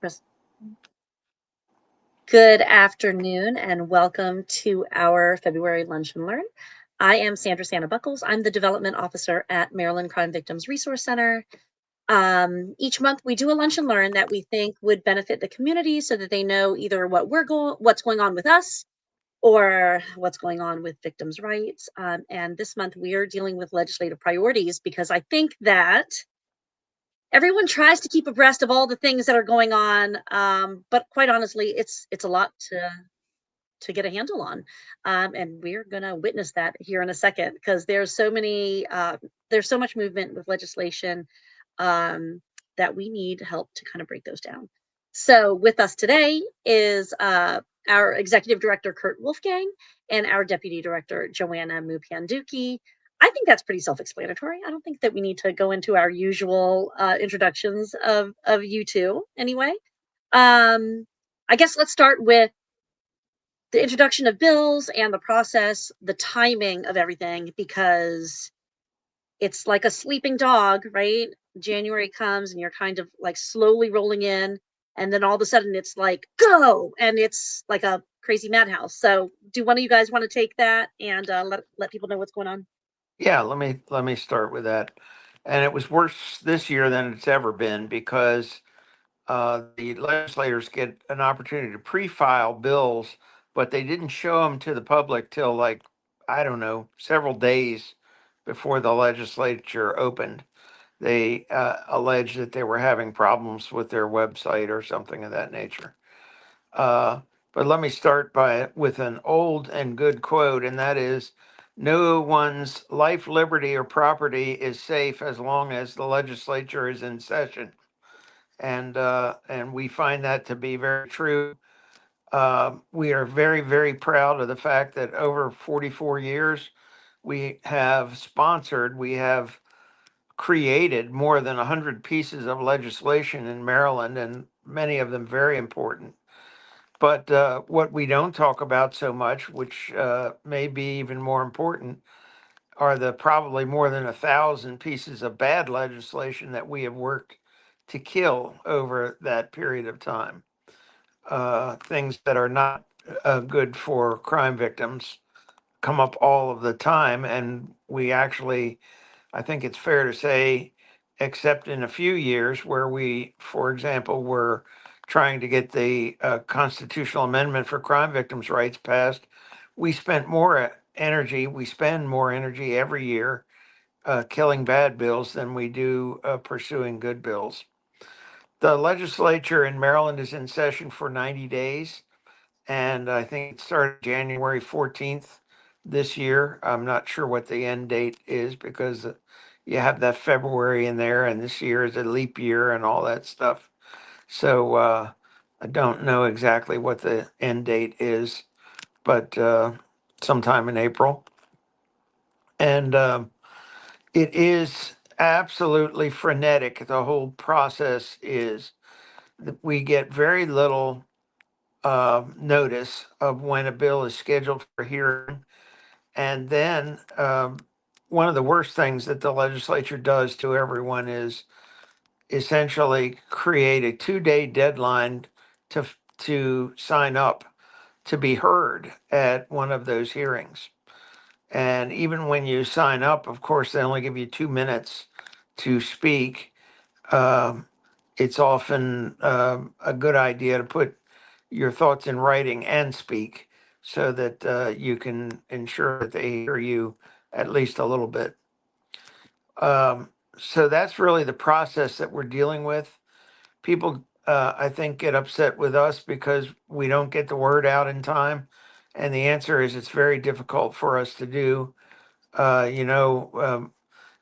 Chris. Good afternoon and welcome to our February Lunch and Learn. I am Sandra Santa Buckles. I'm the Development Officer at Maryland Crime Victims Resource Center. Each month we do a lunch and learn that we think would benefit the community so that they know either what's going on with us or what's going on with victims' rights. And this month we are dealing with legislative priorities because I think that everyone tries to keep abreast of all the things that are going on, but quite honestly, it's a lot to get a handle on, and we're gonna witness that here in a second because there's so much movement with legislation that we need help to kind of break those down. So with us today is our executive director Kurt Wolfgang and our deputy director Joanna Mupianduki. I think that's pretty self-explanatory. I don't think that we need to go into our usual introductions of you two anyway. I guess let's start with the introduction of bills and the process, the timing of everything, because it's like a sleeping dog, right? January comes and you're kind of like slowly rolling in, and then all of a sudden it's like, go! And it's like a crazy madhouse. So, do one of you guys want to take that and let people know what's going on? Yeah, let me start with that. And it was worse this year than it's ever been because the legislators get an opportunity to pre-file bills, but they didn't show them to the public till like, I don't know, several days before the legislature opened. They alleged that they were having problems with their website or something of that nature. Uh, but let me start with an old and good quote, and that is, "No one's life, liberty, or property is safe as long as the legislature is in session." And we find that to be very true. We are very, very proud of the fact that over 44 years, we have created more than 100 pieces of legislation in Maryland, and many of them very important. But what we don't talk about so much, which may be even more important, are the probably more than 1,000 pieces of bad legislation that we have worked to kill over that period of time. Things that are not good for crime victims come up all of the time, and we actually, I think it's fair to say, except in a few years where we, for example, were trying to get the constitutional amendment for crime victims' rights passed, we spend more energy every year killing bad bills than we do pursuing good bills. The legislature in Maryland is in session for 90 days, and I think it started January 14th this year. I'm not sure what the end date is because you have that February in there, and this year is a leap year and all that stuff. So I don't know exactly what the end date is, but sometime in April. And it is absolutely frenetic. The whole process is. We get very little notice of when a bill is scheduled for hearing. And then one of the worst things that the legislature does to everyone is essentially create a 2-day deadline to sign up to be heard at one of those hearings. And even when you sign up, of course, they only give you 2 minutes to speak. Um, it's often a good idea to put your thoughts in writing and speak so that you can ensure that they hear you at least a little bit. So that's really the process that we're dealing with. People, I think, get upset with us because we don't get the word out in time. And the answer is it's very difficult for us to do. Uh, you know, um,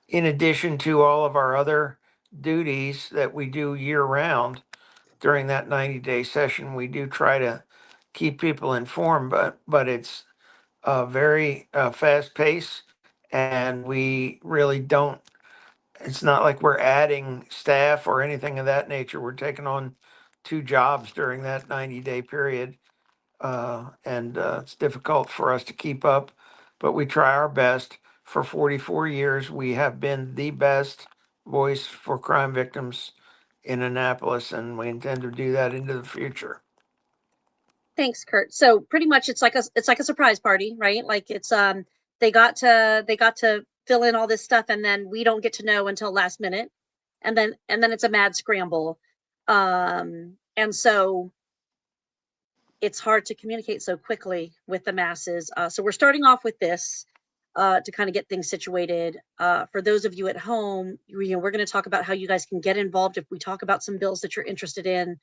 in addition to all of our other duties that we do year round during that 90-day session, we do try to keep people informed, but it's very fast pace, and we really don't. It's not like we're adding staff or anything of that nature. We're taking on 2 jobs during that 90-day period, and it's difficult for us to keep up, but we try our best. For 44 years, we have been the best voice for crime victims in Annapolis, and we intend to do that into the future. Thanks, Kurt. So pretty much it's like a surprise party, right? Like it's they got to fill in all this stuff and then we don't get to know until last minute. And then it's a mad scramble. And so it's hard to communicate so quickly with the masses. So we're starting off with this to kind of get things situated. For those of you at home, we're going to talk about how you guys can get involved if we talk about some bills that you're interested in.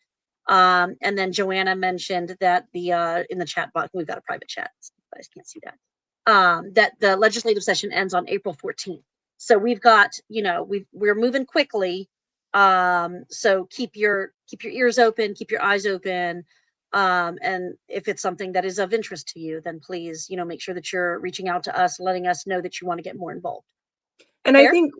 And then Joanna mentioned that in the chat box, we've got a private chat. So you guys can't see that. That the legislative session ends on April 14th. So we've got, we're moving quickly. So keep your ears open, keep your eyes open. And if it's something that is of interest to you, then please, make sure that you're reaching out to us, letting us know that you want to get more involved. And Fair? I think,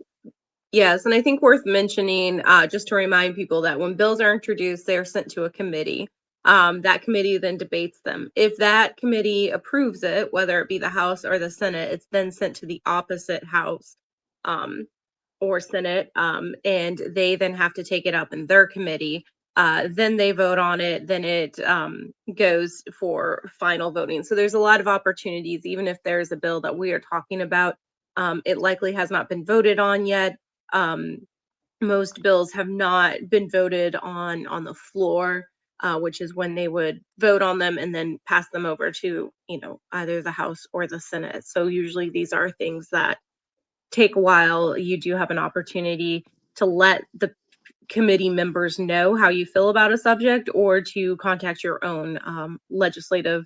yes, and I think worth mentioning, just to remind people that when bills are introduced, they are sent to a committee. That committee then debates them. If that committee approves it, whether it be the House or the Senate, it's then sent to the opposite House or Senate, and they then have to take it up in their committee. Then they vote on it, then it goes for final voting. So there's a lot of opportunities, even if there's a bill that we are talking about, it likely has not been voted on yet. Most bills have not been voted on the floor, which is when they would vote on them and then pass them over to, either the House or the Senate. So usually these are things that take a while. You do have an opportunity to let the committee members know how you feel about a subject or to contact your own legislative,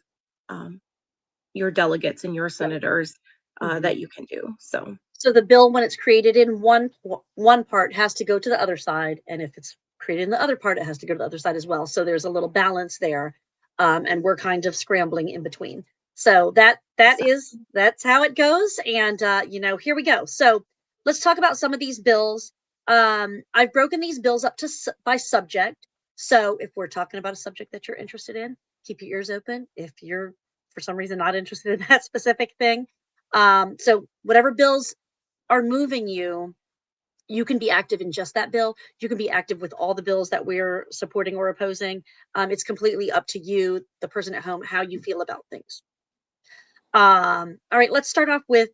your delegates and your senators that you can do. So the bill, when it's created in one part, has to go to the other side, and if it's created in the other part, it has to go to the other side as well. So there's a little balance there, and we're kind of scrambling in between. So that's how it goes, and here we go. So let's talk about some of these bills. I've broken these bills up by subject. So if we're talking about a subject that you're interested in, keep your ears open. If you're for some reason not interested in that specific thing, so whatever bills are moving you, you can be active in just that bill. You can be active with all the bills that we're supporting or opposing. It's completely up to you, the person at home, how you feel about things. All right, let's start off with,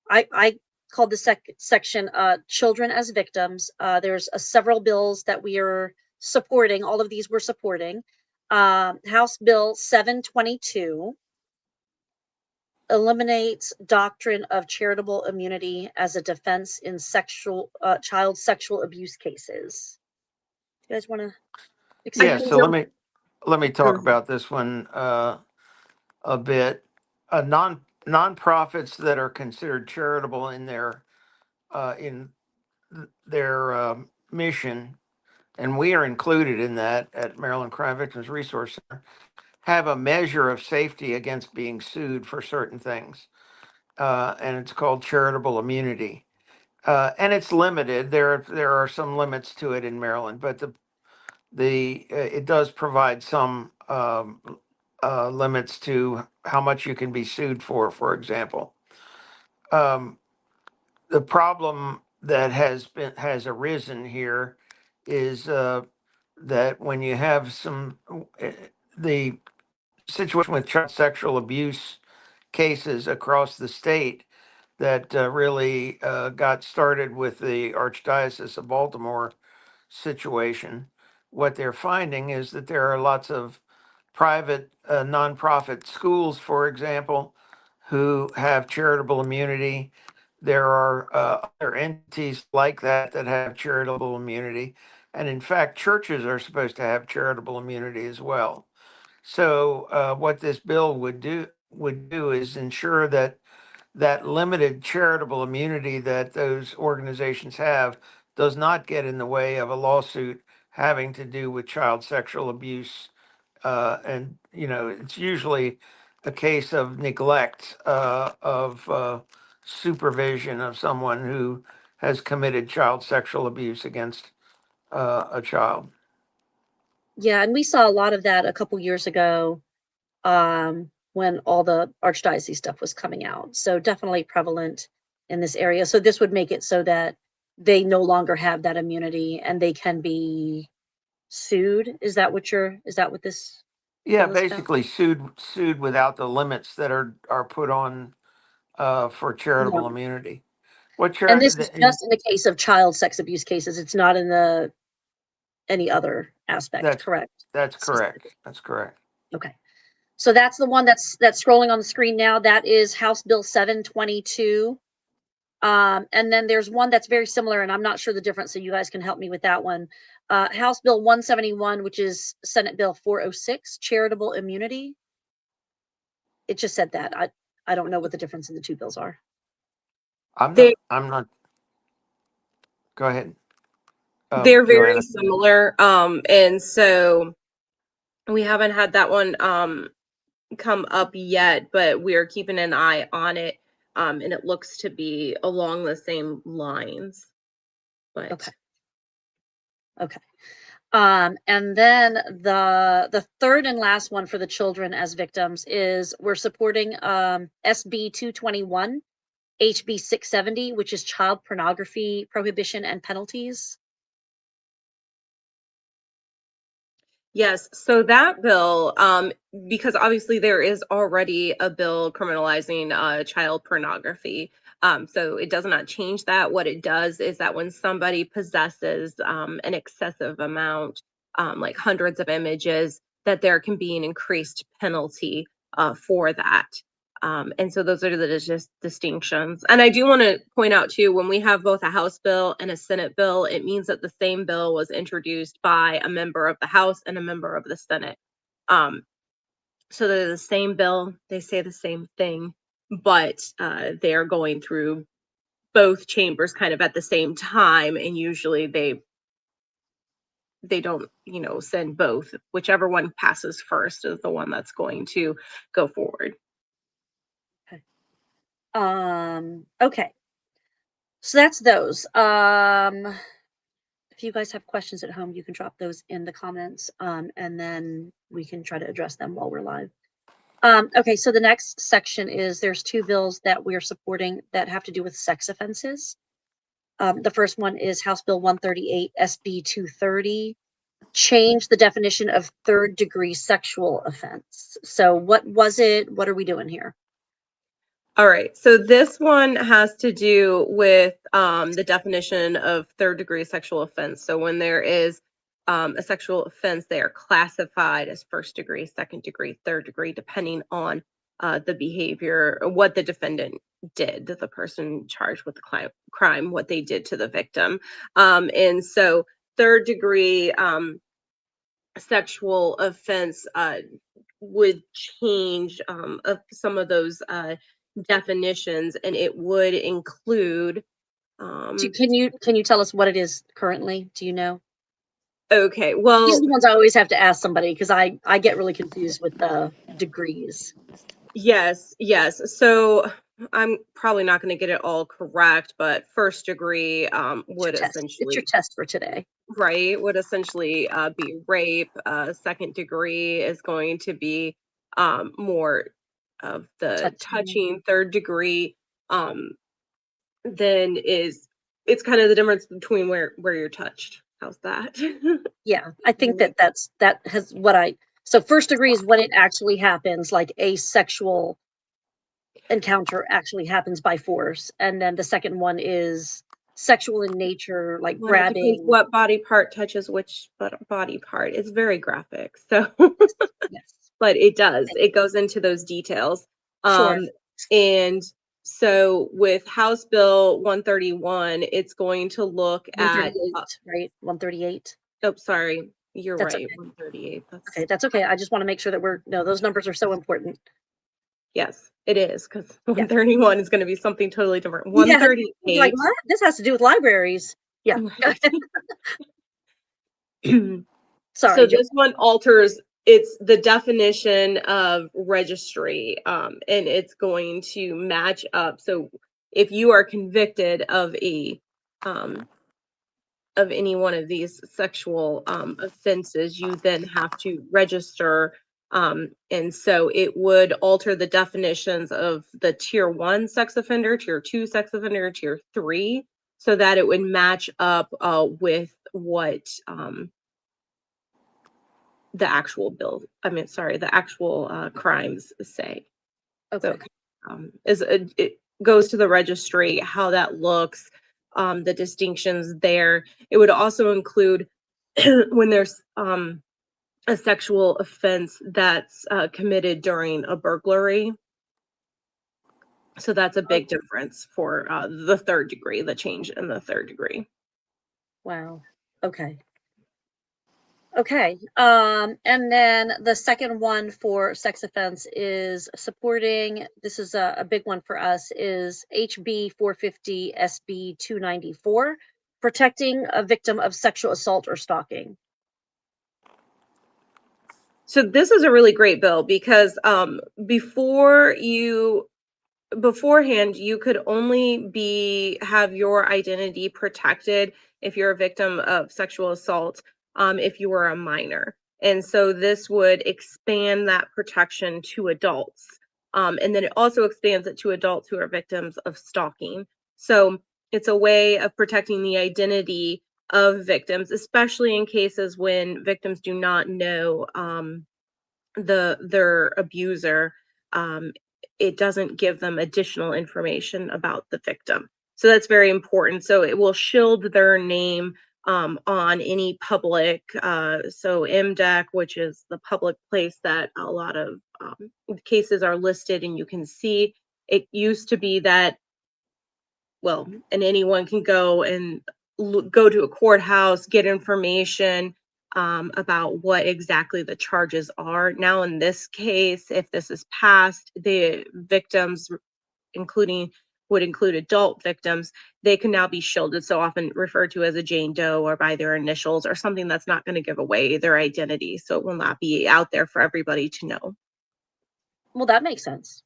I called this section Children as Victims. There's several bills that we are supporting. All of these we're supporting. House Bill 722 eliminates doctrine of charitable immunity as a defense in child sexual abuse cases. You guys want to explain? Yeah, so let me talk about this one a bit. Nonprofits that are considered charitable in their mission, and we are included in that at Maryland Crime Victims Resource Center, have a measure of safety against being sued for certain things, and it's called charitable immunity. And it's limited. There are some limits to it in Maryland, but it does provide some limits to how much you can be sued for example. The problem that has arisen here is that when you have the situation with child sexual abuse cases across the state that really got started with the Archdiocese of Baltimore situation, what they're finding is that there are lots of private nonprofit schools, for example, who have charitable immunity. There are other entities like that that have charitable immunity. And in fact, churches are supposed to have charitable immunity as well. So what this bill would do is ensure that that limited charitable immunity that those organizations have does not get in the way of a lawsuit having to do with child sexual abuse. And, it's usually a case of neglect of supervision of someone who has committed child sexual abuse against a child. Yeah, and we saw a lot of that a couple years ago when all the Archdiocese stuff was coming out. So definitely prevalent in this area. So this would make it so that they no longer have that immunity and they can be sued. Is that what this Yeah, bill is about? basically sued without the limits that are put on for charitable No. immunity. What And this is charity? just in the case of child sex abuse cases. It's not in any other aspect, That's correct? correct. Specific. That's correct. Okay. So that's the one that's scrolling on the screen now. That is House Bill 722. And then there's one that's very similar, and I'm not sure the difference, so you guys can help me with that one. House Bill 171, which is Senate Bill 406, charitable immunity. It just said that. I don't know what the difference in the two bills are. I'm They not. Go ahead. they're very Joanna. similar. And so we haven't had that one come up yet, but we're keeping an eye on it. And it looks to be along the same lines. But Okay. Okay. And then the third and last one for the children as victims is we're supporting SB 221, HB 670, which is child pornography prohibition and penalties. yes, so that bill, because obviously there is already a bill criminalizing child pornography. So it does not change that. What it does is that when somebody possesses an excessive amount, like hundreds of images, that there can be an increased penalty for that. And so those are the just distinctions. And I do want to point out too, when we have both a House bill and a Senate bill, it means that the same bill was introduced by a member of the House and a member of the Senate. So they're the same bill, they say the same thing, but they are going through both chambers kind of at the same time, and usually they don't, send both. Whichever one passes first is the one that's going to go forward. Okay. So that's those. If you guys have questions at home, you can drop those in the comments, and then we can try to address them while we're live. Okay, so the next section is there's two bills that we're supporting that have to do with sex offenses. The first one is House Bill 138, SB 230, change the definition of third-degree sexual offense. So what was it? What are we doing here? All right, so this one has to do with the definition of third-degree sexual offense. So when there is a sexual offense, they are classified as first degree, second degree, third degree, depending on the behavior, what the defendant did, the person charged with the crime, what they did to the victim. And so third degree sexual offense would change some of those definitions, and it would include Can you tell us what it is currently? Do you know? okay, These well, are the ones I always have to ask somebody because I get really confused with the degrees. yes, so I'm probably not going to get it all correct, but first degree would It's your essentially, test for today. right, would essentially be rape. Second degree is going to be more of the touching. Third degree then is, it's kind of the difference between where you're touched. How's that? Yeah, I think that has so first degree is when it actually happens, like a sexual encounter actually happens by force. And then the second one is sexual in nature, like Well, it depends grabbing. what body part touches which body part. It's very graphic. So, Yes, but it goes into those details. sure. And so with House Bill 131, it's going to look at, 138, right? 138. oh, sorry, you're That's right, okay. 138. Okay, that's okay. I just want to make sure that no, those numbers are so important. Yes, it is, because Yeah. 131 is going to be something totally different. Yeah, 138. like what? This has to do with libraries. Yeah. Sorry, So this one alters, it's the definition of registry, and it's going to match up. So if you are convicted of any one of these sexual offenses, you then have to register. And so it would alter the definitions of the tier 1 sex offender, tier 2 sex offender, tier 3 so that it would match up with what the actual bill, the actual crimes say. Okay. So it goes to the registry, how that looks, the distinctions there. It would also include when there's a sexual offense that's committed during a burglary. So that's a big difference for the third degree, the change in the third degree. Wow. Okay. Okay. And then the second one for sex offense is supporting, this is a big one for us, is HB 450 SB 294, protecting a victim of sexual assault or stalking. So this is a really great bill because beforehand you could only have your identity protected if you're a victim of sexual assault if you were a minor. And so this would expand that protection to adults. And then it also expands it to adults who are victims of stalking. So it's a way of protecting the identity of victims, especially in cases when victims do not know their abuser. um, it doesn't give them additional information about the victim. So that's very important. So it will shield their name on any public, so MDEC, which is the public place that a lot of cases are listed and you can see. It used to be that, well, and anyone can go and go to a courthouse, get information about what exactly the charges are. Now, in this case, if this is passed, the victims, including would include adult victims, they can now be shielded, so often referred to as a Jane Doe or by their initials or something that's not going to give away their identity. So it will not be out there for everybody to know. Well, that makes sense.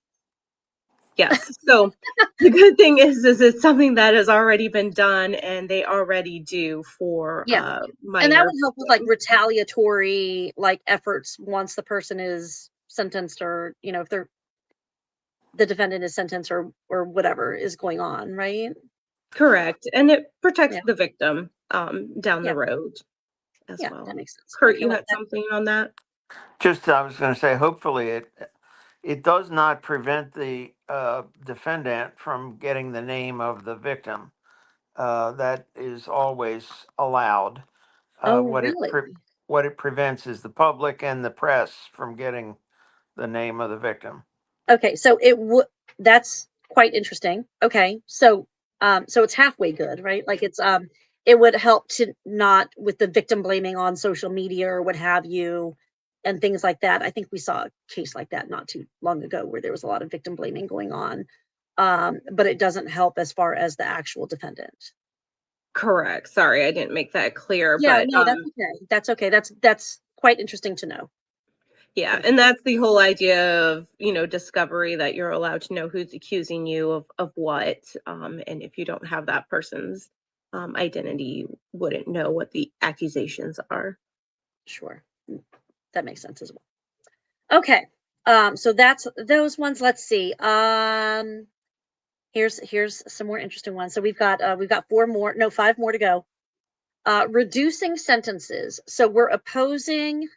Yes. So the good thing is it's something that has already been done and they already do for Yeah. minor. And that would help with like retaliatory like efforts once the person is sentenced, or if the defendant is sentenced or whatever is going on, right? Correct. And it protects Yeah. the victim down Yeah. the road as Yeah, well. that makes sense. Kurt, Okay, you well, had something on that? I was going to say, hopefully it does not prevent the defendant from getting the name of the victim. That is always allowed. oh, What really? what it prevents is the public and the press from getting the name of the victim. Okay, so that's quite interesting. Okay, so it's halfway good, right? Like it would help to not with the victim blaming on social media or what have you and things like that. I think we saw a case like that not too long ago where there was a lot of victim blaming going on. But it doesn't help as far as the actual defendant. Correct. Sorry, I didn't make that clear, Yeah, but no, that's okay. That's okay. That's quite interesting to know. yeah, and that's the whole idea of, discovery, that you're allowed to know who's accusing you of what. And if you don't have that person's identity, you wouldn't know what the accusations are. Sure. That makes sense as well. Okay. So that's those ones. Let's see. Here's some more interesting ones. So we've got 5 more to go. Reducing sentences. So we're opposing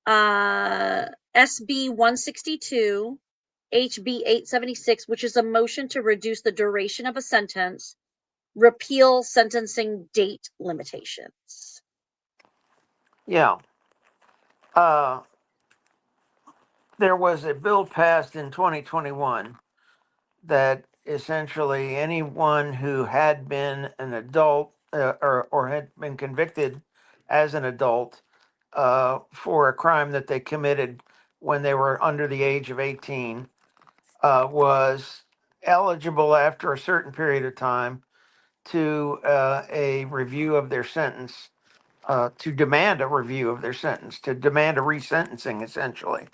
SB 162, HB 876, which is a motion to reduce the duration of a sentence, repeal sentencing date limitations. Yeah. There was a bill passed in 2021 that essentially anyone who had been an adult or had been convicted as an adult for a crime that they committed when they were under the age of 18 was eligible after a certain period of time to a review of their sentence, to demand a review of their sentence, to demand a resentencing, essentially.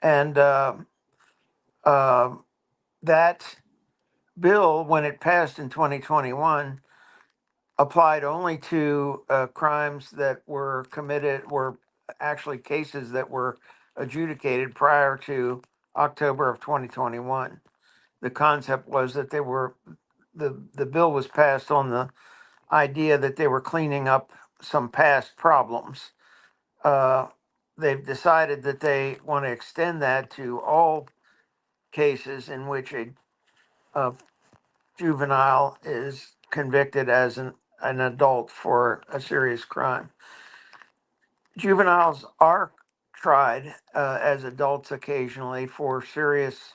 And that bill, when it passed in 2021, applied only to crimes that were actually cases that were adjudicated prior to October of 2021. The concept was that the bill was passed on the idea that they were cleaning up some past problems. They've decided that they want to extend that to all cases in which a juvenile is convicted as an adult for a serious crime. Juveniles are tried as adults occasionally for serious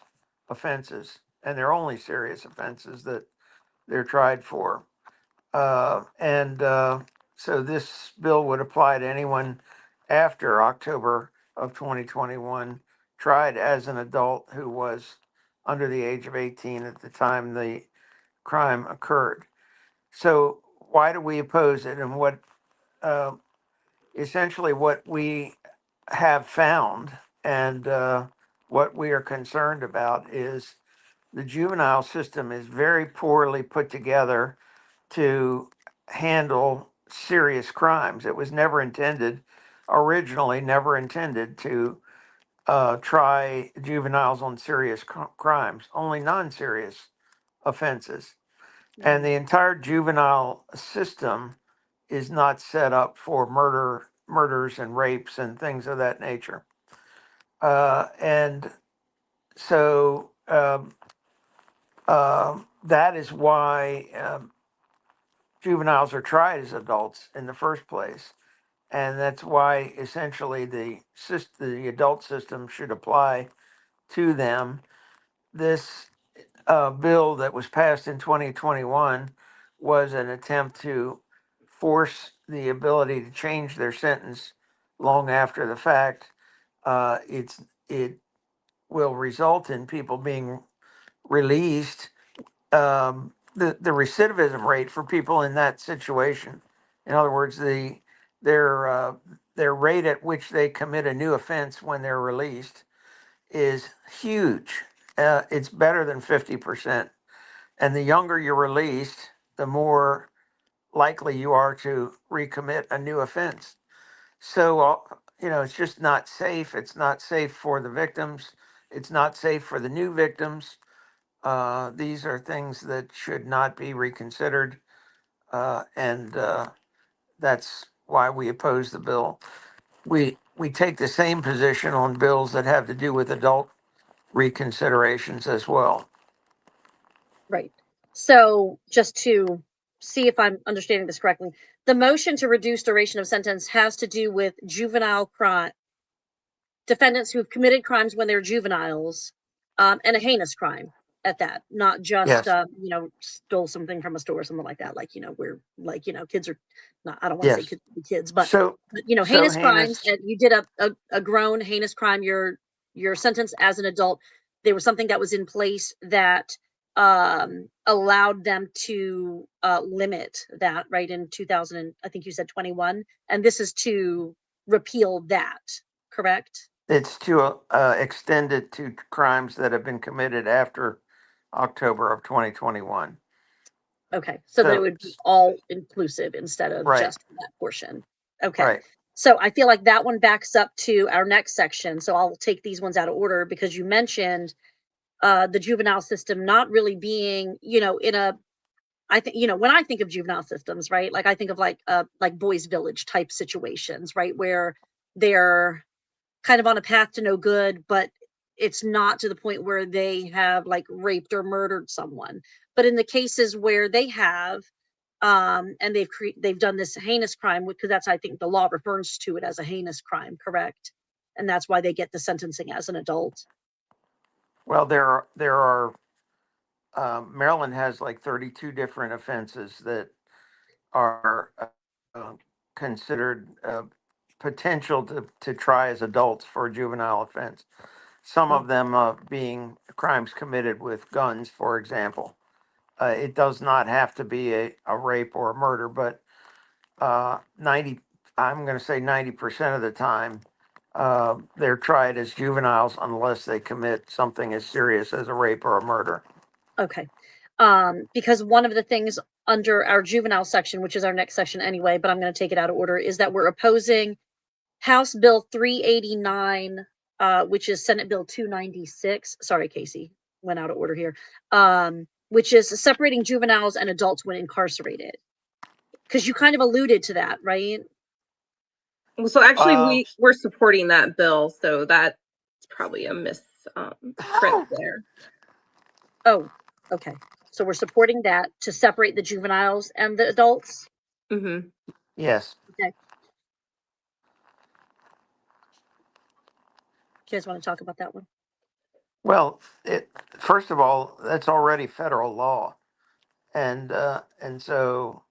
offenses, and they're only serious offenses that they're tried for. So this bill would apply to anyone after October of 2021 tried as an adult who was under the age of 18 at the time the crime occurred. So why do we oppose it? And what essentially what we have found and what we are concerned about is the juvenile system is very poorly put together to handle serious crimes. It was originally never intended to try juveniles on serious crimes, only non-serious offenses. And the entire juvenile system is not set up for murders and rapes and things of that nature. And so that is why juveniles are tried as adults in the first place. And that's why essentially the adult system should apply to them. This bill that was passed in 2021 was an attempt to force the ability to change their sentence long after the fact. It will result in people being released. The recidivism rate for people in that situation, in other words, their rate at which they commit a new offense when they're released is huge. It's better than 50%. And the younger you're released, the more likely you are to recommit a new offense. So, it's just not safe. It's not safe for the victims. It's not safe for the new victims. These are things that should not be reconsidered. And that's why we oppose the bill. We take the same position on bills that have to do with adult reconsiderations as well. Right. So just to see if I'm understanding this correctly, the motion to reduce duration of sentence has to do with juvenile crime defendants who've committed crimes when they're juveniles, and a heinous crime at that, not just Yes. stole something from a store or something like that. Like, we're like, kids are not, I don't want to say Yes. kids, but So heinous crimes, heinous. and you did a grown heinous crime, you're sentenced as an adult. There was something that was in place that allowed them to limit that, right, in 2000, I think you said 21, and this is to repeal that, correct? It's to extend it to crimes that have been committed after October of 2021. Okay, so that it So, would be all inclusive instead of right, just that portion. Okay. right. So I feel like that one backs up to our next section. So I'll take these ones out of order because you mentioned the juvenile system not really being, I think, when I think of juvenile systems, right? Like I think of like Boys Village type situations, right? Where they're kind of on a path to no good, but it's not to the point where they have like raped or murdered someone. But in the cases where they have, and they've done this heinous crime, because that's, I think the law refers to it as a heinous crime, correct? And that's why they get the sentencing as an adult. Well, there are Maryland has like 32 different offenses that are considered potential to try as adults for a juvenile offense. Some of them being crimes committed with guns, for example. It does not have to be a rape or a murder, but 90, I'm going to say 90% of the time, they're tried as juveniles unless they commit something as serious as a rape or a murder. Okay. Because one of the things under our juvenile section, which is our next section anyway, but I'm going to take it out of order, is that we're opposing House Bill 389, which is Senate Bill 296. Sorry, Casey, went out of order here. which is separating juveniles and adults when incarcerated. Because you kind of alluded to that, right? Well, so actually, Uh, we're supporting that bill, so that's probably a print there. Oh, okay. So we're supporting that to separate the juveniles and the adults. Mm-hmm. yes. Okay. Do you guys want to talk about that one? Well, first of all, that's already federal law, and so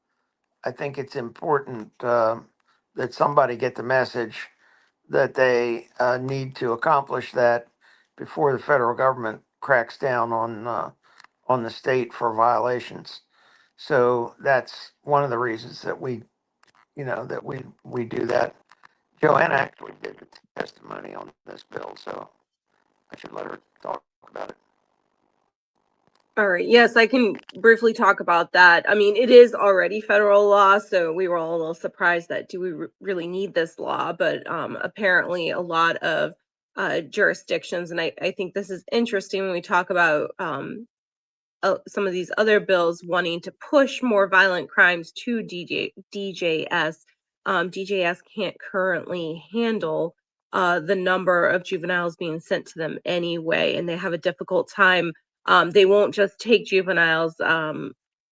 I think it's important that somebody get the message that they need to accomplish that before the federal government cracks down on the state for violations. So that's one of the reasons that we do that. Joanna actually did the testimony on this bill, so I should let her talk about it. All right. Yes, I can briefly talk about that. I mean, it is already federal law, so we were all a little surprised that do we really need this law? But apparently, a lot of jurisdictions, and I think this is interesting when we talk about some of these other bills wanting to push more violent crimes to DJS. DJS can't currently handle the number of juveniles being sent to them anyway, and they have a difficult time. They won't just take juveniles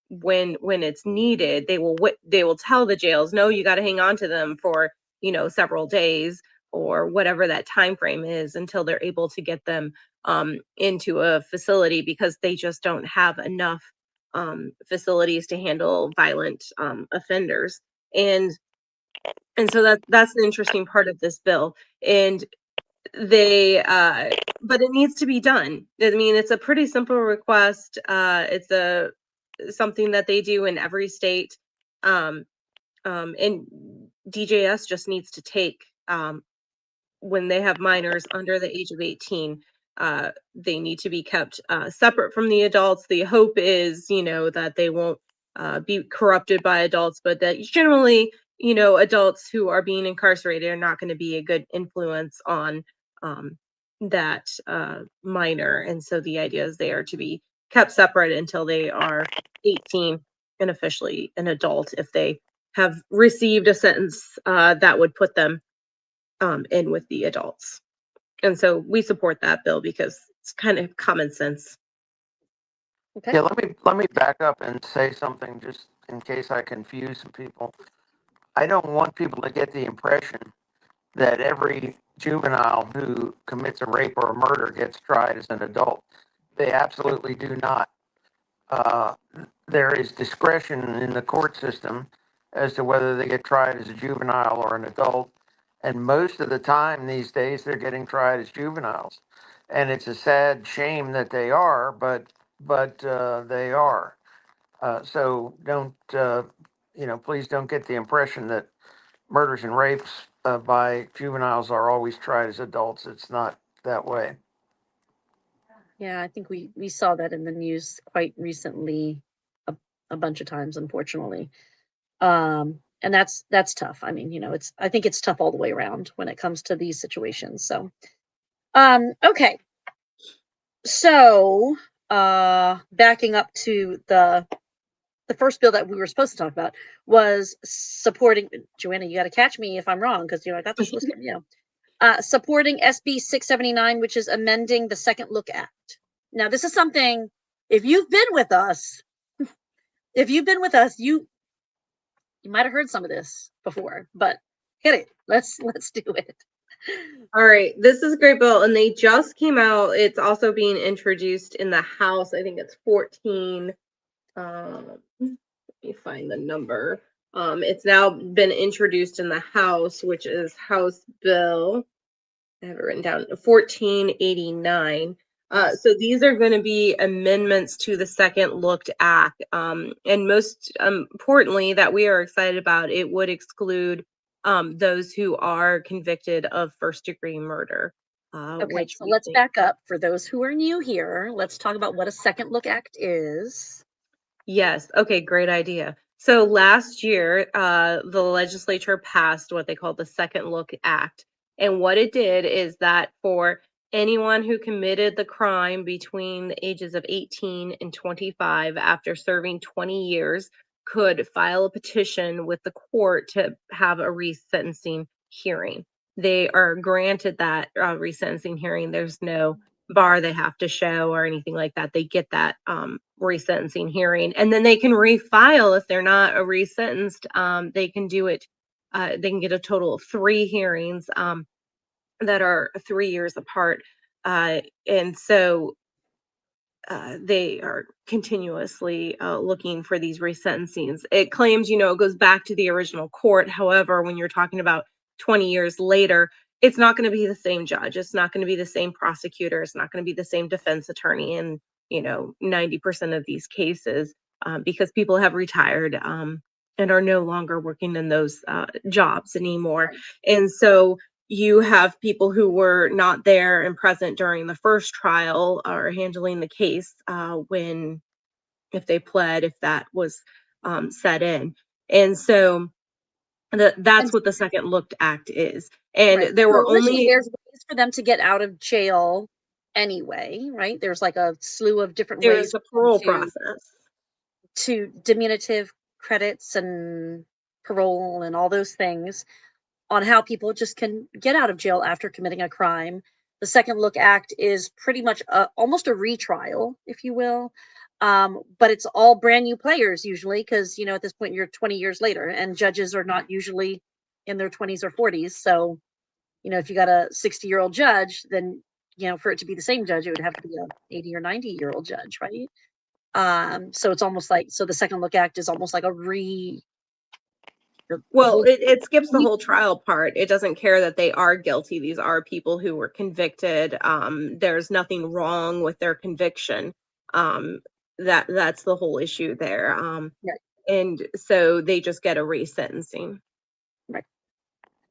when it's needed. They will tell the jails, no, you got to hang on to them for several days or whatever that time frame is until they're able to get them into a facility, because they just don't have enough facilities to handle violent offenders. And so that's the interesting part of this bill. And they but it needs to be done. I mean, it's a pretty simple request. It's a something that they do in every state. um and DJS just needs to take when they have minors under the age of 18, they need to be kept separate from the adults. The hope is, that they won't be corrupted by adults, but that generally, adults who are being incarcerated are not going to be a good influence on that minor. And so the idea is they are to be kept separate until they are 18 and officially an adult if they have received a sentence that would put them in with the adults. And so we support that bill because it's kind of common sense. Okay. Yeah, let me back up and say something just in case I confuse some people. I don't want people to get the impression that every juvenile who commits a rape or a murder gets tried as an adult. They absolutely do not. Uh, there is discretion in the court system as to whether they get tried as a juvenile or an adult. And most of the time these days, they're getting tried as juveniles. And it's a sad shame that they are, but they are. So don't, please don't get the impression that murders and rapes by juveniles are always tried as adults. It's not that way. Yeah, I think we saw that in the news quite recently, a, a bunch of times, unfortunately. And that's tough. I mean, I think it's tough all the way around when it comes to these situations. So, okay. So, backing up to the first bill that we were supposed to talk about was supporting Joanna. You got to catch me if I'm wrong, because I got this list from you. Supporting SB 679, which is amending the Second Look Act. Now, this is something. If you've been with us, you might have heard some of this before. But hit it. Let's do it. All right, this is a great bill, and they just came out. It's also being introduced in the House. I think it's 14. Let me find the number. It's now been introduced in the House, which is House Bill, I have it written down, 1489. So these are going to be amendments to the Second Look Act. And most importantly, that we are excited about, it would exclude those who are convicted of first-degree murder. Okay, so let's back up. For those who are new here, let's talk about what a Second Look Act is. Yes. Okay, great idea. So last year, the legislature passed what they call the Second Look Act. And what it did is that for anyone who committed the crime between the ages of 18 and 25 after serving 20 years could file a petition with the court to have a resentencing hearing. They are granted that resentencing hearing. There's no bar they have to show or anything like that. They get that resentencing hearing, and then they can refile if they're not resentenced. They can do it. They can get a total of 3 hearings that are 3 years apart, and so they are continuously looking for these resentencings. It claims, it goes back to the original court. However, when you're talking about 20 years later, it's not going to be the same judge. It's not going to be the same prosecutor. It's not going to be the same defense attorney in, 90% of these cases, because people have retired and are no longer working in those jobs anymore. And so you have people who were not there and present during the first trial or handling the case if they pled, if that was set in. And so that's what the Second Look Act is. And Right. there were So originally only there's ways for them to get out of jail anyway, right? There's like a slew of different there ways is a parole to process. diminutive credits and parole and all those things on how people just can get out of jail after committing a crime. The Second Look Act is pretty much almost a retrial, if you will. But it's all brand new players usually, because at this point you're 20 years later, and judges are not usually in their 20s or 40s. So, if you got a 60-year-old judge, then for it to be the same judge, it would have to be a 80 or 90-year-old judge, right? So it's almost like, so the Second Look Act is almost like Well, it skips the whole trial part. It doesn't care that they are guilty. These are people who were convicted. There's nothing wrong with their conviction. That's the whole issue there. Right. And so they just get a resentencing. Right.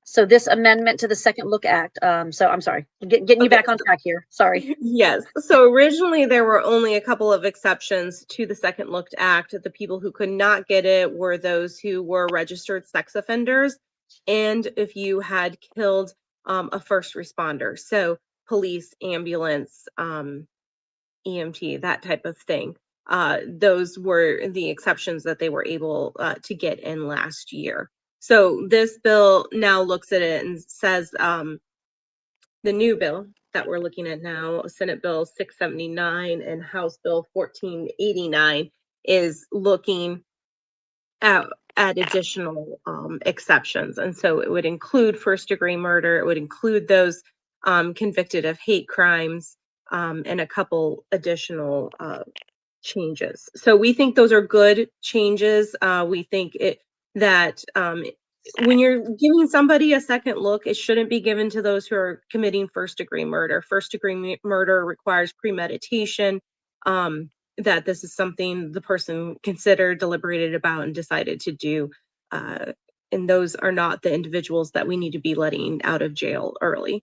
So this amendment to the Second Look Act, so I'm sorry, getting you back on track here. Sorry. Yes. So originally there were only a couple of exceptions to the Second Look Act. The people who could not get it were those who were registered sex offenders, and if you had killed a first responder, so police, ambulance, EMT, that type of thing. Those were the exceptions that they were able to get in last year. So this bill now looks at it and says the new bill that we're looking at now, Senate Bill 679 and House Bill 1489, is looking at additional exceptions. And so it would include first-degree murder. It would include those convicted of hate crimes and a couple additional changes. So we think those are good changes. We think that when you're giving somebody a second look, it shouldn't be given to those who are committing first-degree murder. First-degree murder requires premeditation, that this is something the person considered, deliberated about, and decided to do. And those are not the individuals that we need to be letting out of jail early.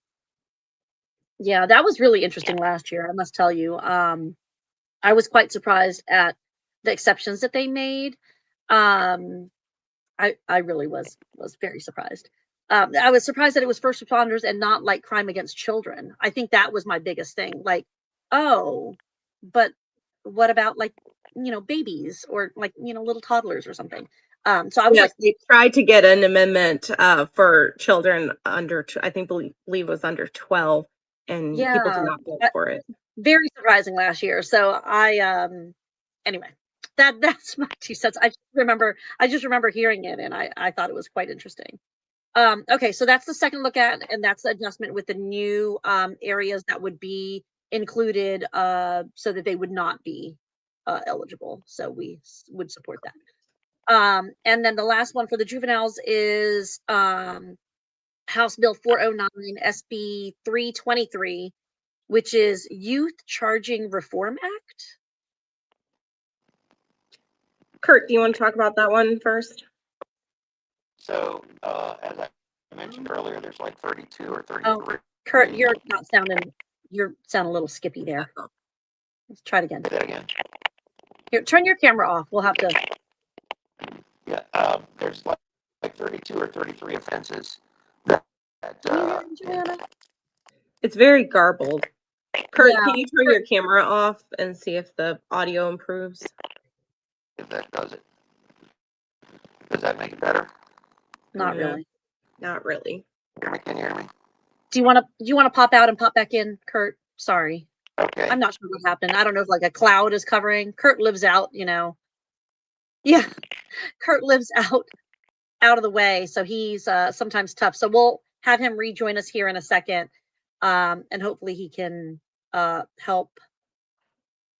Yeah, that was really interesting last year, I must tell you. I was quite surprised at the exceptions that they made. I really was very surprised. I was surprised that it was first responders and not like crime against children. I think that was my biggest thing. Like, oh, but what about like, babies or like, little toddlers or something. So I was like, they tried to get an amendment for children under, I think, believe it was under 12, and people did not vote for it. Very surprising last year. So anyway, that's my 2 cents. I just remember hearing it, and I thought it was quite interesting. Okay, so that's the Second Look At, and that's the adjustment with the new areas that would be included so that they would not be eligible. So we would support that. And then the last one for the juveniles is House Bill 409 SB 323, which is Youth Charging Reform Act. Kurt, do you want to talk about that one first? So, as I mentioned earlier, there's like 32 or 33. Kurt, you're sounding a little skippy there. Let's try it again. Say that again. Here, turn your camera off. We'll have to. Yeah, there's like 32 or 33 offenses that Can you hear me, Joanna? It's very garbled. Kurt, Yeah. can you turn your camera off and see if the audio improves? If that does it. Does that make it better? Not No. really. Not really. Can you hear me? Do you want to pop out and pop back in, Kurt? Sorry. Okay. I'm not sure what happened. I don't know if like a cloud is covering. Kurt lives out, you know. Yeah. Kurt lives out of the way, so he's sometimes tough. So we'll have him rejoin us here in a second. And hopefully he can help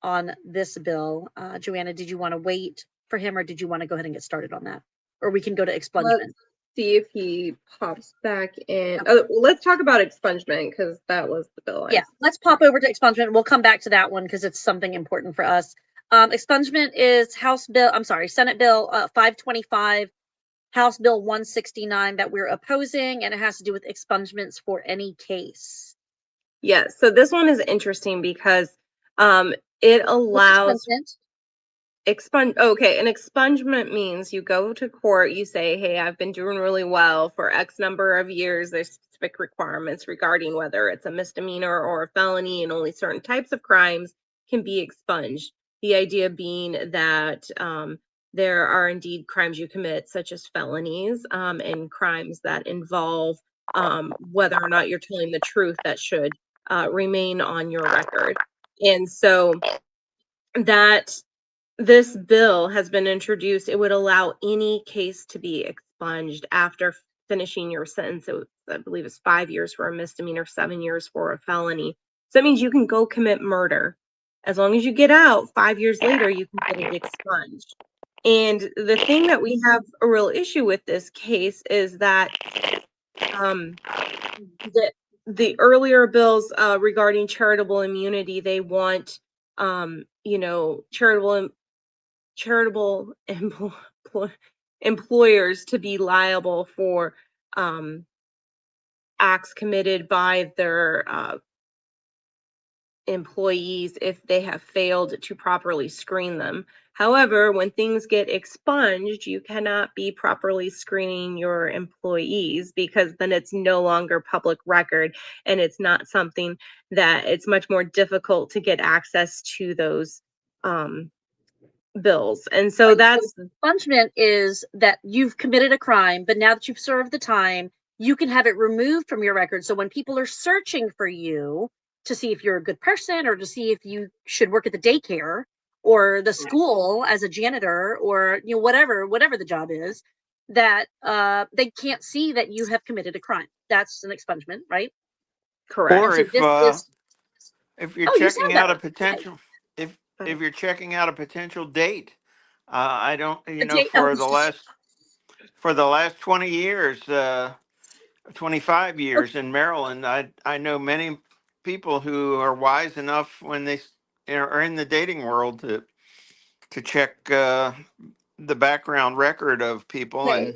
on this bill. Joanna, did you want to wait for him or did you want to go ahead and get started on that? Or we can go to expungement. See if he pops back in. Oh, let's talk about expungement because that was the bill. Yeah, let's pop over to expungement. We'll come back to that one because it's something important for us. Expungement is Senate Bill 525, House Bill 169 that we're opposing, and it has to do with expungements for any case. Yeah, so this one is interesting because it allows okay, an expungement means you go to court, you say, hey, I've been doing really well for X number of years. There's specific requirements regarding whether it's a misdemeanor or a felony, and only certain types of crimes can be expunged. The idea being that there are indeed crimes you commit, such as felonies, and crimes that involve whether or not you're telling the truth that should remain on your record. And so that this bill has been introduced, it would allow any case to be expunged after finishing your sentence. I believe it's 5 years for a misdemeanor, 7 years for a felony. So that means you can go commit murder. As long as you get out 5 years later, you can get it expunged. And the thing that we have a real issue with this case is that the earlier bills regarding charitable immunity, they want charitable employers to be liable for acts committed by their employees if they have failed to properly screen them. However, when things get expunged, you cannot be properly screening your employees because then it's no longer public record, and it's not something that it's much more difficult to get access to those bills. And so that's expungement is that you've committed a crime, but now that you've served the time, you can have it removed from your record. So when people are searching for you to see if you're a good person or to see if you should work at the daycare or the school as a janitor or whatever the job is, that they can't see that you have committed a crime. That's an expungement, right? correct. Or if you're checking out a Okay. potential, if you're checking out a potential date, I don't, for the last 20 years, 25 years in Maryland, I know many people who are wise enough when they are in the dating world to check the background record of people, Okay. and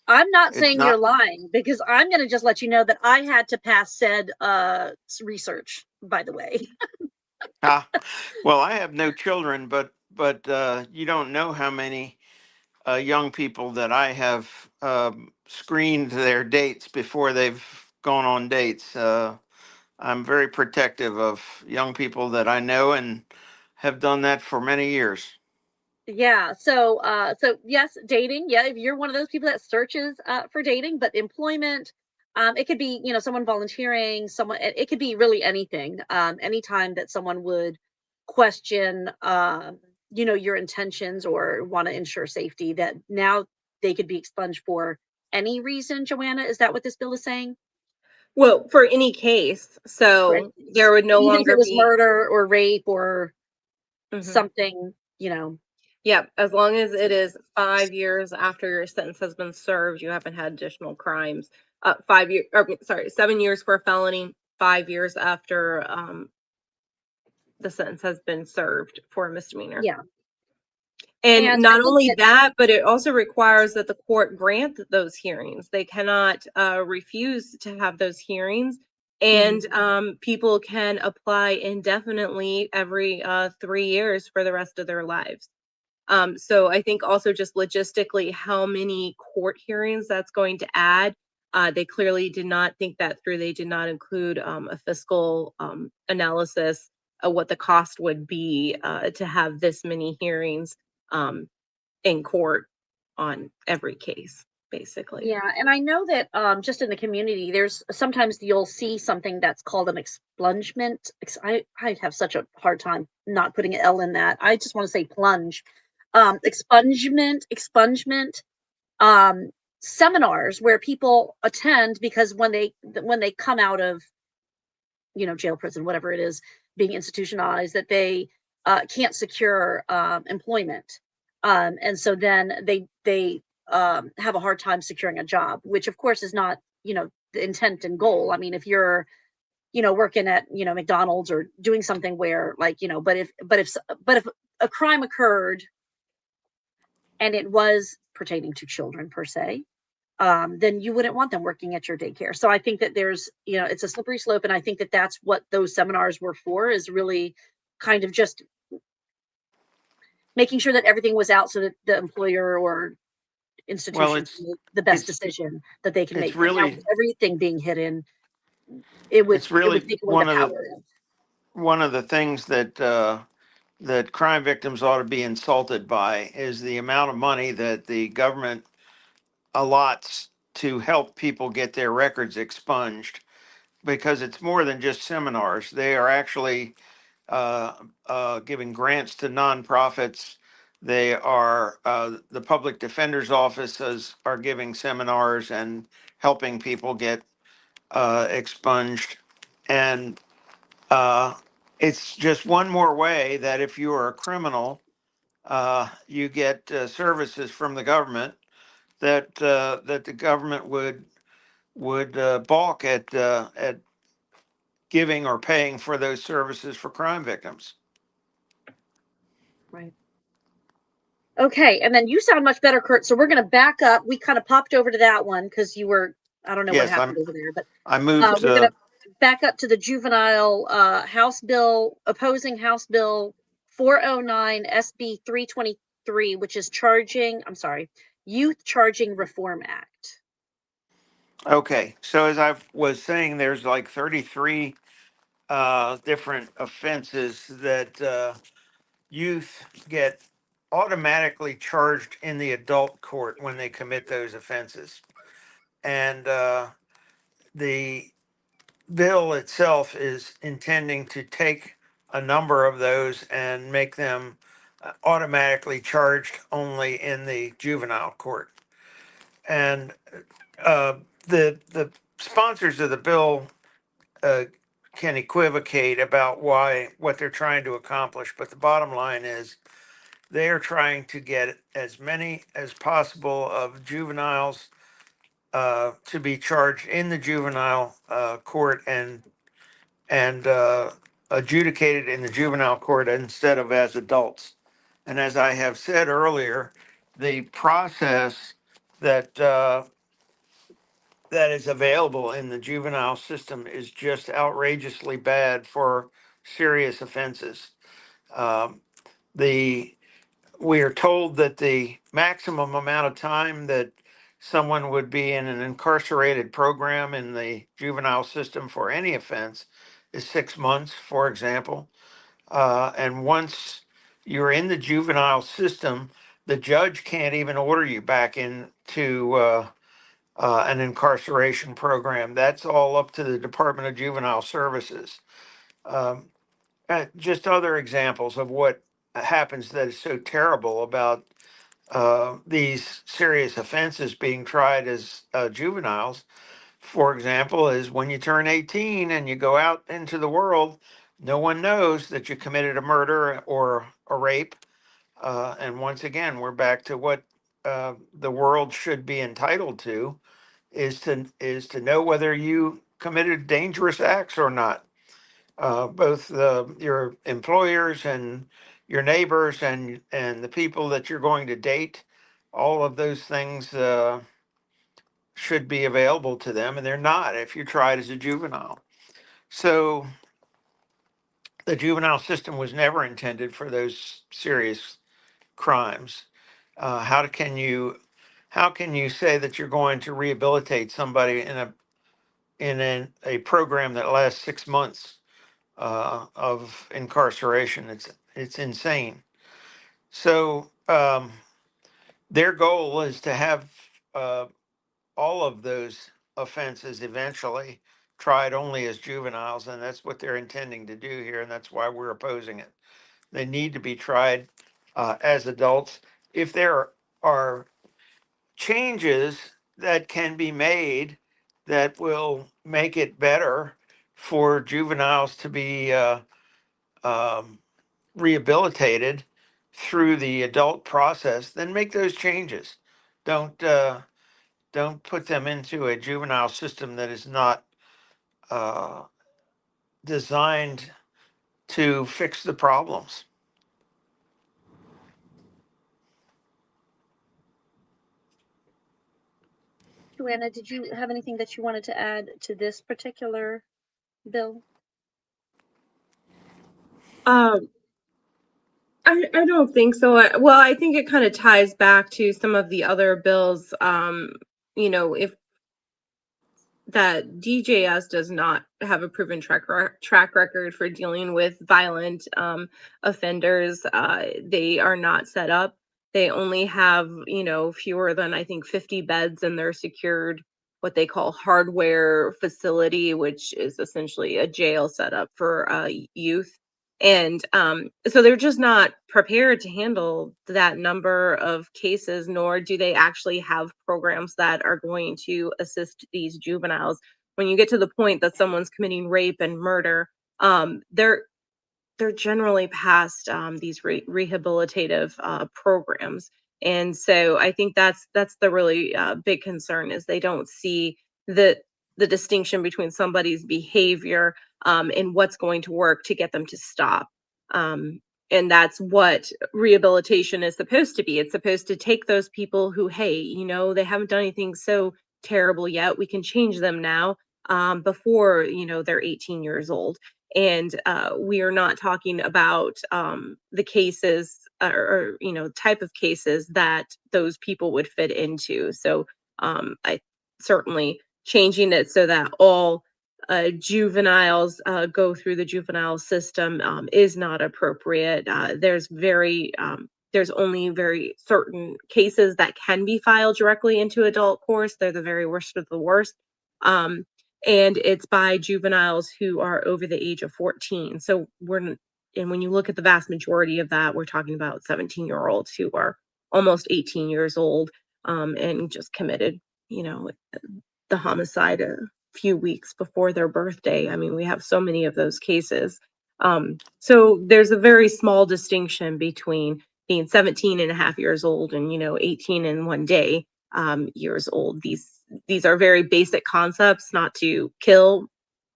I'm not it's saying you're not. lying because I'm going to just let you know that I had to pass said research, by the way. Well, I have no children, but you don't know how many young people that I have screened their dates before they've gone on dates. I'm very protective of young people that I know and have done that for many years. Yeah. So yes, dating. Yeah. If you're one of those people that searches for dating, but employment, it could be, someone volunteering, it could be really anything. Anytime that someone would question, your intentions or want to ensure safety, that now they could be expunged for any reason. Joanna, is that what this bill is saying? Well, for any case, so there would no Even longer if it was be murder or rape or something, Yeah, as long as it is 5 years after your sentence has been served, you haven't had additional crimes. 7 years for a felony, 5 years after the sentence has been served for a misdemeanor. Yeah. And not only that, but it also requires that the court grant those hearings. They cannot refuse to have those hearings. And people can apply indefinitely every 3 years for the rest of their lives. So I think also just logistically how many court hearings that's going to add They clearly did not think that through. They did not include a fiscal analysis of what the cost would be to have this many hearings in court on every case, basically. Yeah, and I know that just in the community, there's sometimes you'll see something that's called an expungement. I have such a hard time not putting an L in that. I just want to say plunge. Expungement um, seminars where people attend because when they come out of jail, prison, whatever it is, being institutionalized, that they can't secure employment, and so then they have a hard time securing a job, which of course is not the intent and goal. I mean, if you're working at McDonald's or doing something where like but if a crime occurred and it was pertaining to children per se, then you wouldn't want them working at your daycare. So I think that it's a slippery slope. And I think that that's what those seminars were for, is really kind of just making sure that everything was out so that the employer or Well, institution can make the best it's decision that they can it's make. But now with really everything being hidden, it would it's it would really take away the power. one of the things that that crime victims ought to be insulted by is the amount of money that the government allots to help people get their records expunged, because it's more than just seminars. They are actually giving grants to nonprofits. They are the public defender's offices are giving seminars and helping people get expunged. And uh, it's just one more way that if you are a criminal, you get services from the government that the government would balk at giving or paying for those services for crime victims. Right. Okay, and then you sound much better, Kurt. So we're going to back up. We kind of popped over to that one because I don't know what Yes, happened over there, but I moved. we're going to back up to the juvenile opposing House Bill 409 SB 323, which is Youth Charging Reform Act. Okay, so as I was saying, there's like 33 different offenses that youth get automatically charged in the adult court when they commit those offenses. And the bill itself is intending to take a number of those and make them automatically charged only in the juvenile court. And uh, the sponsors of the bill uh, can equivocate about what they're trying to accomplish, but the bottom line is they are trying to get as many as possible of juveniles to be charged in the juvenile court and adjudicated in the juvenile court instead of as adults. And as I have said earlier, the process that that is available in the juvenile system is just outrageously bad for serious offenses. Um, the we are told that the maximum amount of time that someone would be in an incarcerated program in the juvenile system for any offense is 6 months, for example. And once you're in the juvenile system, the judge can't even order you back into an incarceration program. That's all up to the Department of Juvenile Services. Um, just other examples of what happens that is so terrible about these serious offenses being tried as juveniles, for example, is when you turn 18 and you go out into the world, no one knows that you committed a murder or a rape. And once again, we're back to what the world should be entitled to is to know whether you committed dangerous acts or not. Both your employers and your neighbors and the people that you're going to date, all of those things should be available to them, and they're not if you're tried as a juvenile. So the juvenile system was never intended for those serious crimes. How can you how can you say that you're going to rehabilitate somebody in a program that lasts 6 months of incarceration? It's insane. So their goal is to have all of those offenses eventually tried only as juveniles, and that's what they're intending to do here, and that's why we're opposing it. They need to be tried as adults. If there are changes that can be made that will make it better for juveniles to be um, rehabilitated through the adult process, then make those changes. Don't don't put them into a juvenile system that is not uh, designed to fix the problems. Joanna, did you have anything that you wanted to add to this particular bill? Um, I don't think so. Well, I think it kind of ties back to some of the other bills. If that DJS does not have a proven track record for dealing with violent offenders. They are not set up. They only have, fewer than I think 50 beds in their secured what they call hardware facility, which is essentially a jail setup for youth. And so they're just not prepared to handle that number of cases, nor do they actually have programs that are going to assist these juveniles. When you get to the point that someone's committing rape and murder, they're generally past these rehabilitative programs. And so I think that's the really big concern is they don't see the distinction between somebody's behavior and what's going to work to get them to stop. Um, and that's what rehabilitation is supposed to be. It's supposed to take those people who, hey, they haven't done anything so terrible yet. We can change them now before, they're 18 years old. And we are not talking about the cases or type of cases that those people would fit into. So I certainly changing it so that all juveniles go through the juvenile system is not appropriate. There's only very certain cases that can be filed directly into adult courts. They're the very worst of the worst. And it's by juveniles who are over the age of 14. So and when you look at the vast majority of that, we're talking about 17-year-olds who are almost 18 years old and just committed, the homicide a few weeks before their birthday. I mean, we have so many of those cases. So there's a very small distinction between being 17 and a half years old and, 18 and one day years old. These are very basic concepts, not to kill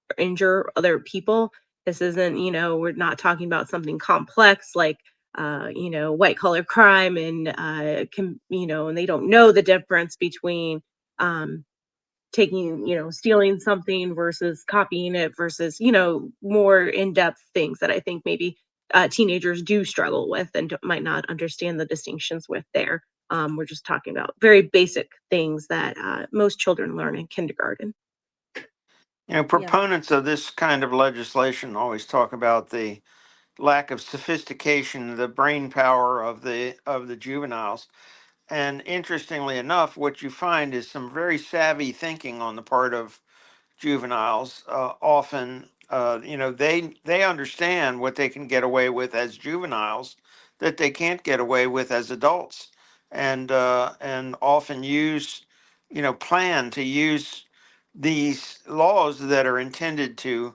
or injure other people. This isn't, we're not talking about something complex like white collar crime and and they don't know the difference between taking, stealing something versus copying it versus, more in-depth things that I think maybe teenagers do struggle with and might not understand the distinctions with there. We're just talking about very basic things that most children learn in kindergarten. Proponents of this kind of legislation always talk about the lack of sophistication, the brain power of the juveniles. And interestingly enough, what you find is some very savvy thinking on the part of juveniles. Often, they understand what they can get away with as juveniles that they can't get away with as adults, and often plan to use these laws that are intended to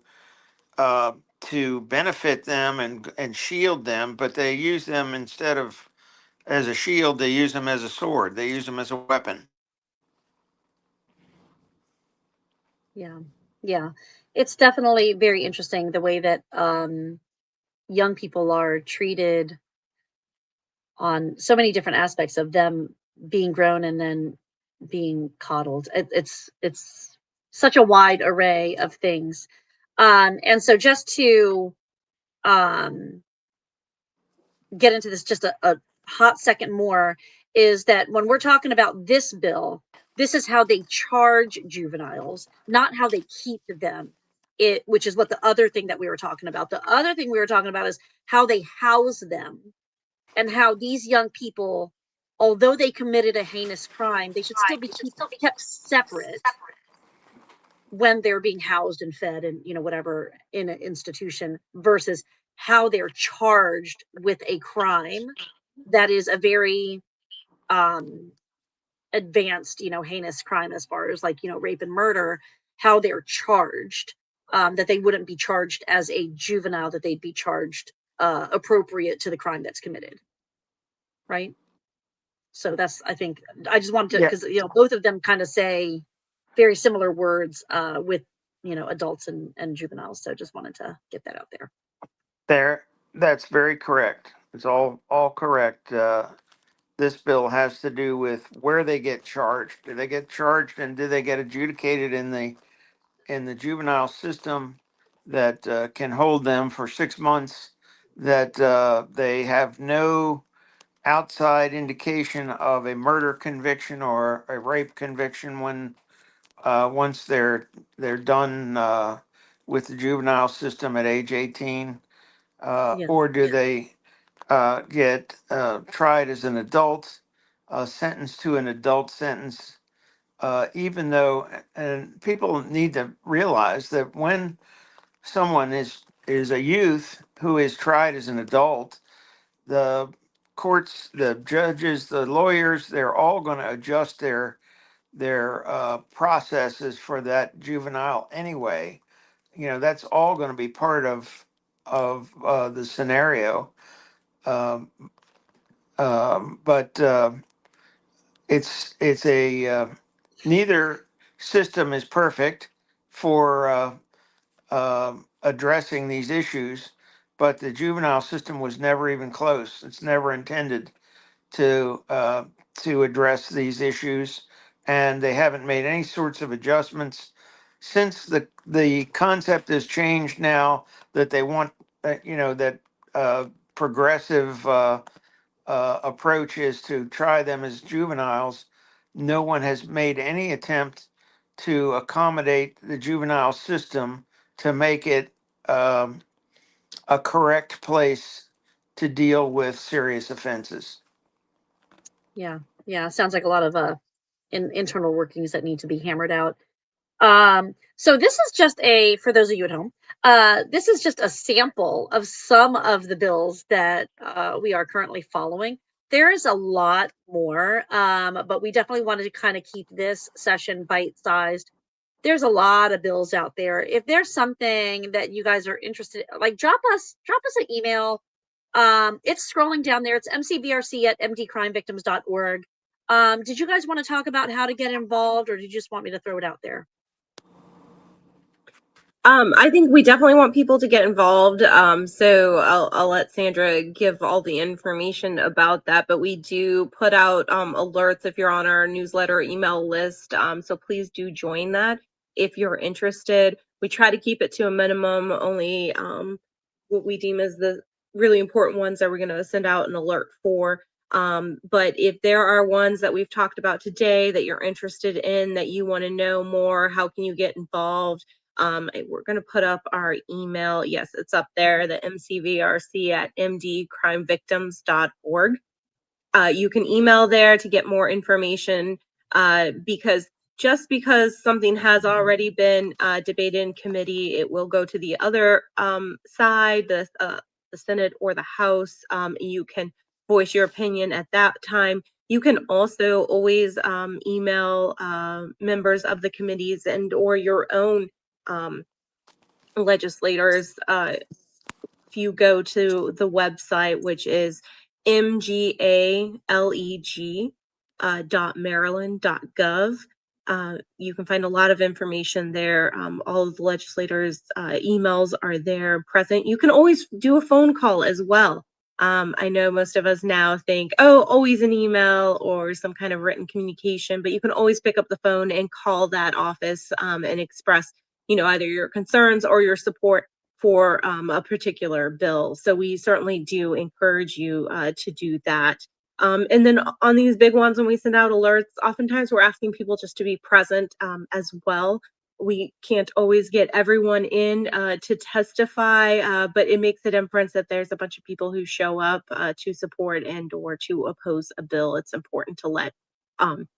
benefit them and shield them, but they use them instead of as a shield, they use them as a sword. They use them as a weapon. Yeah. Yeah. It's definitely very interesting the way that young people are treated on so many different aspects of them being grown and then being coddled. It's such a wide array of things. And so just to get into this just a hot second more, is that when we're talking about this bill, this is how they charge juveniles, not how they keep them. Which is what the other thing that we were talking about. The other thing we were talking about is how they house them, and how these young people, although they committed a heinous crime, they should still be kept separate when they're being housed and fed and, you know, whatever, in an institution, versus how they're charged with a crime that is a very advanced, you know, heinous crime, as far as, like, you know, rape and murder, how they're charged, that they wouldn't be charged as a juvenile, that they'd be charged appropriate to the crime that's committed. Right. So that's, I think, I just wanted to, Yeah. because, you know, both of them kind of say very similar words with, you know, adults and juveniles. So just wanted to get that out there. That's very correct. It's all correct. This bill has to do with where they get charged. Do they get charged and do they get adjudicated in the juvenile system that can hold them for 6 months, that they have no outside indication of a murder conviction or a rape conviction when once they're done with the juvenile system at age 18, Yeah. or do they get tried as an adult, sentenced to an adult sentence, even though, and people need to realize that when someone is a youth who is tried as an adult, the courts, the judges, the lawyers, they're all going to adjust their processes for that juvenile anyway. You know, that's all going to be part of the scenario. Um, but it's a neither system is perfect for addressing these issues, but the juvenile system was never even close. It's never intended to address these issues, and they haven't made any sorts of adjustments since the concept has changed now, that they want that progressive approach is to try them as juveniles. No one has made any attempt to accommodate the juvenile system to make it a correct place to deal with serious offenses. Yeah. Yeah. Sounds like a lot of internal workings that need to be hammered out. So this is just for those of you at home, this is just a sample of some of the bills that we are currently following. There is a lot more, but we definitely wanted to kind of keep this session bite-sized. There's a lot of bills out there. If there's something that you guys are interested in, like, drop us an email. It's scrolling down there. It's mcbrc@mdcrimevictims.org. Did you guys want to talk about how to get involved, or did you just want me to throw it out there? I think we definitely want people to get involved. So I'll let Sandra give all the information about that. But we do put out alerts if you're on our newsletter or email list. So please do join that if you're interested. We try to keep it to a minimum, only what we deem as the really important ones that we're going to send out an alert for. But if there are ones that we've talked about today that you're interested in, that you want to know more, how can you get involved? We're going to put up our email. Yes, it's up there, the mcvrc@mdcrimevictims.org. You can email there to get more information, because just because something has already been debated in committee, it will go to the other side, the Senate or the House. You can voice your opinion at that time. You can also always email members of the committees and or your own legislators. If you go to the website, which is mgaleg.maryland.gov, you can find a lot of information there. All of the legislators' emails are there present. You can always do a phone call as well. I know most of us now think, oh, always an email or some kind of written communication, but you can always pick up the phone and call that office and express, either your concerns or your support for a particular bill. So we certainly do encourage you to do that. And then on these big ones, when we send out alerts, oftentimes we're asking people just to be present as well. We can't always get everyone in to testify, but it makes a difference that there's a bunch of people who show up to support and or to oppose a bill. It's important to let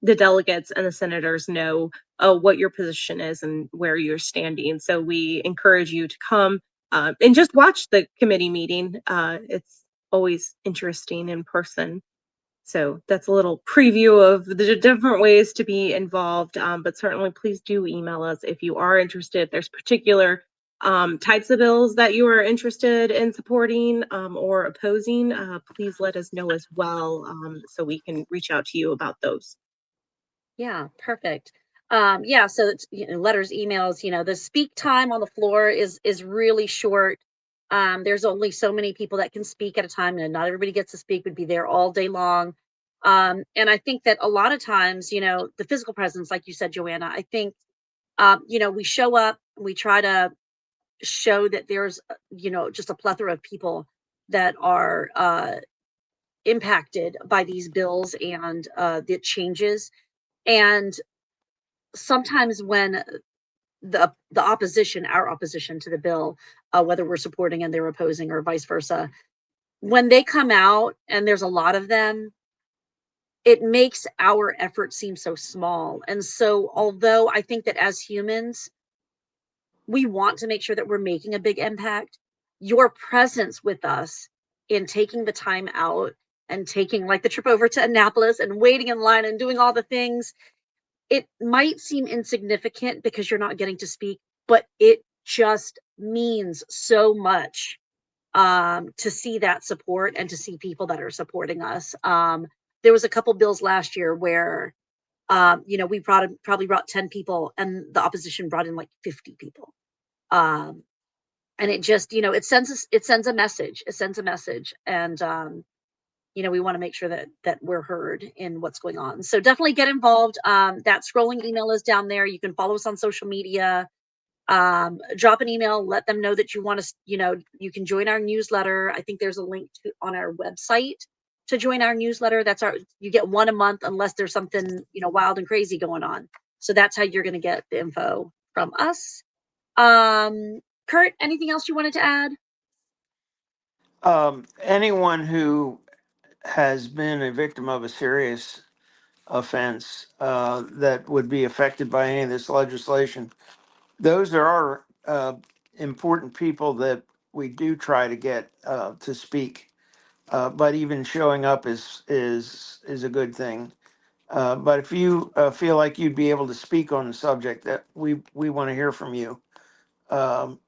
the delegates and the senators know what your position is and where you're standing. So we encourage you to come and just watch the committee meeting. It's always interesting in person. So that's a little preview of the different ways to be involved. But certainly, please do email us if you are interested. If there's particular types of bills that you are interested in supporting or opposing, please let us know as well so we can reach out to you about those. Yeah, perfect. Yeah, so it's, letters, emails, the speak time on the floor is really short. There's only so many people that can speak at a time, and not everybody gets to speak, would be there all day long. And I think that a lot of times, the physical presence, like you said, Joanna, I think, we show up, we try to show that there's, just a plethora of people that are impacted by these bills and the changes. And sometimes when the opposition, our opposition to the bill, whether we're supporting and they're opposing or vice versa, when they come out and there's a lot of them, it makes our effort seem so small. And so, although I think that as humans, we want to make sure that we're making a big impact, your presence with us in taking the time out and taking like the trip over to Annapolis and waiting in line and doing all the things, it might seem insignificant because you're not getting to speak, but it just means so much to see that support and to see people that are supporting us. There was a couple bills last year where, we probably brought 10 people and the opposition brought in like 50 people. Um, and it just, it sends a message. It sends a message. And we want to make sure that we're heard in what's going on. So definitely get involved. That scrolling email is down there. You can follow us on social media. Drop an email, let them know that you want to, you can join our newsletter. I think there's a link on our website to join our newsletter. You get one a month unless there's something, wild and crazy going on. So that's how you're going to get the info from us. Kurt, anything else you wanted to add? Anyone who has been a victim of a serious offense that would be affected by any of this legislation, those are important people that we do try to get to speak. But even showing up is a good thing. But if you feel like you'd be able to speak on the subject, that we want to hear from you.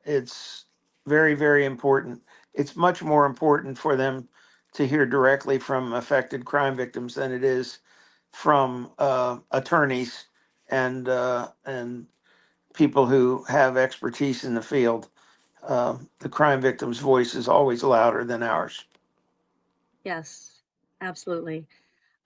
It's very, very important. It's much more important for them to hear directly from affected crime victims than it is from attorneys and people who have expertise in the field. The crime victim's voice is always louder than ours. Yes, absolutely.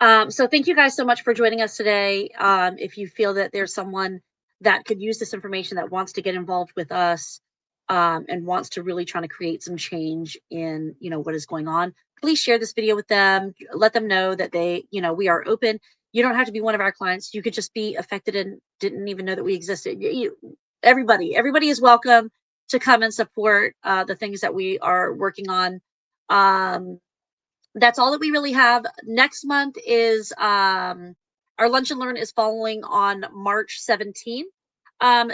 So thank you guys so much for joining us today. If you feel that there's someone that could use this information that wants to get involved with us and wants to really try to create some change in, what is going on, please share this video with them. Let them know that we are open. You don't have to be one of our clients. You could just be affected and didn't even know that we existed. Everybody is welcome to come and support the things that we are working on. That's all that we really have. Next month is our Lunch and Learn is following on March 17th.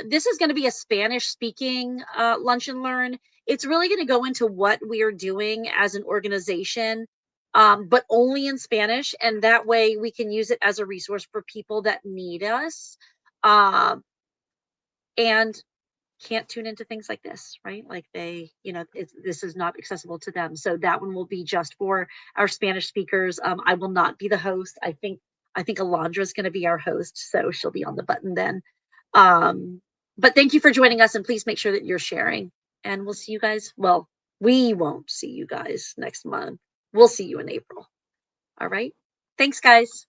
This is going to be a Spanish speaking Lunch and Learn. It's really going to go into what we are doing as an organization, but only in Spanish. And that way we can use it as a resource for people that need us and can't tune into things like this, right? Like this is not accessible to them. So that one will be just for our Spanish speakers. I will not be the host. I think Alondra is going to be our host, so she'll be on the button then. But thank you for joining us, and please make sure that you're sharing. And we'll see you guys. Well, we won't see you guys next month. We'll see you in April. All right. Thanks, guys.